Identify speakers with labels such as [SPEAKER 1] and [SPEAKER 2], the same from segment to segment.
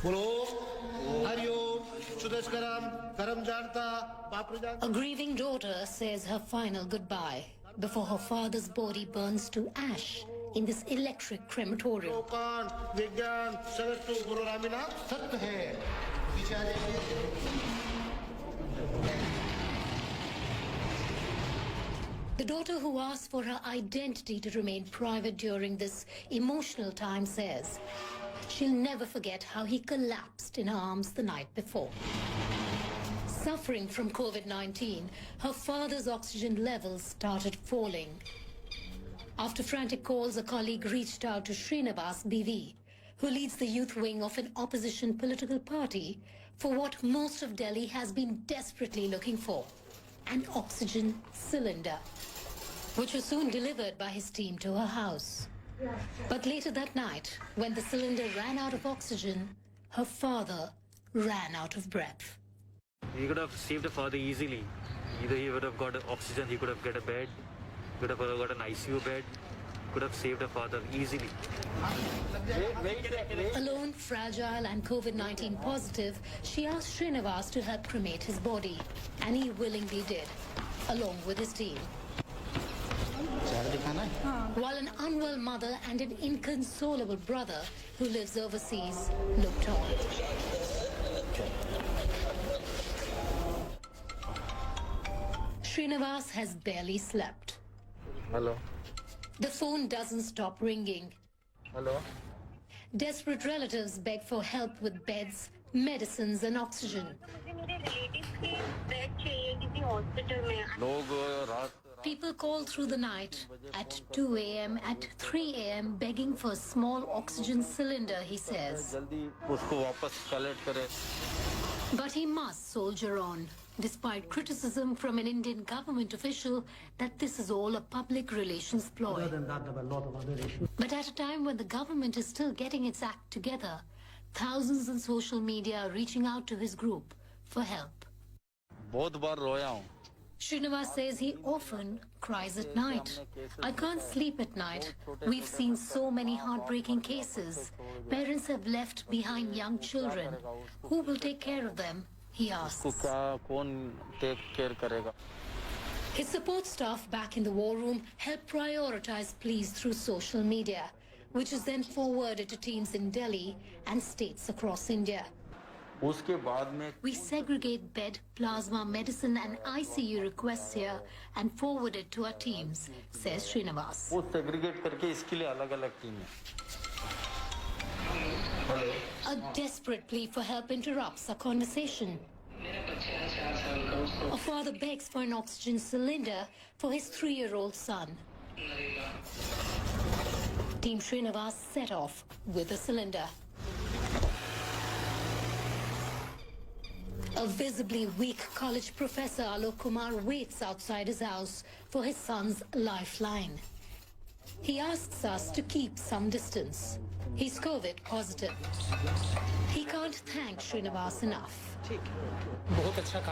[SPEAKER 1] A grieving daughter says her final goodbye before her father's body burns to ash in this electric crematorium. The daughter who asked for her identity to remain private during this emotional time says she'll never forget how he collapsed in her arms the night before. Suffering from COVID-19, her father's oxygen levels started falling. After frantic calls, a colleague reached out to Srinivas BV, who leads the youth wing of an opposition political party, for what most of Delhi has been desperately looking for, an oxygen cylinder, which was soon delivered by his team to her house. But later that night, when the cylinder ran out of oxygen, her father ran out of breath.
[SPEAKER 2] He could have saved the father easily. Either he would have got oxygen, he could have got a bed, he could have got an ICU bed, could have saved the father easily.
[SPEAKER 1] Alone, fragile and COVID-19 positive, she asked Srinivas to help cremate his body, and he willingly did, along with his team. While an unwell mother and an inconsolable brother who lives overseas looked on. Srinivas has barely slept.
[SPEAKER 2] Hello.
[SPEAKER 1] The phone doesn't stop ringing.
[SPEAKER 2] Hello.
[SPEAKER 1] Desperate relatives beg for help with beds, medicines and oxygen. People call through the night at 2 a.m., at 3 a.m., begging for a small oxygen cylinder, he says. But he must soldier on, despite criticism from an Indian government official that this is all a public relations ploy. But at a time when the government is still getting its act together, thousands on social media are reaching out to his group for help. Srinivas says he often cries at night. I can't sleep at night. We've seen so many heartbreaking cases. Parents have left behind young children. Who will take care of them? He asks. His support staff back in the war room help prioritize pleas through social media, which is then forwarded to teams in Delhi and states across India. We segregate bed, plasma, medicine and ICU requests here and forward it to our teams, says Srinivas. A desperate plea for help interrupts our conversation. A father begs for an oxygen cylinder for his 3-year-old son. Team Srinivas set off with the cylinder. A visibly weak college professor, Alok Kumar, waits outside his house for his son's lifeline. He asks us to keep some distance. He's COVID positive. He can't thank Srinivas enough.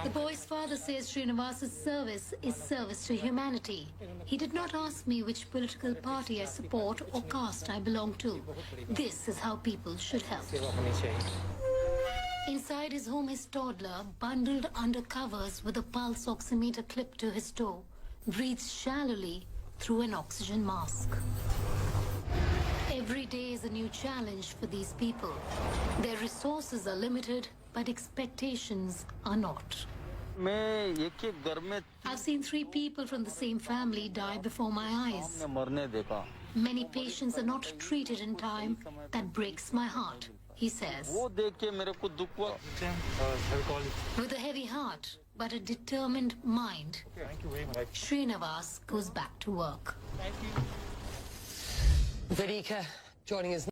[SPEAKER 1] The boy's father says Srinivas's service is service to humanity. He did not ask me which political party I support or caste I belong to. This is how people should help. Inside his home, his toddler, bundled under covers with a pulse oximeter clipped to his toe, breathes shallowly through an oxygen mask. Every day is a new challenge for these people. Their resources are limited, but expectations are not. I've seen 3 people from the same family die before my eyes. Many patients are not treated in time. That breaks my heart, he says. With a heavy heart, but a determined mind, Srinivas goes back to work.
[SPEAKER 3] Vidika joining us.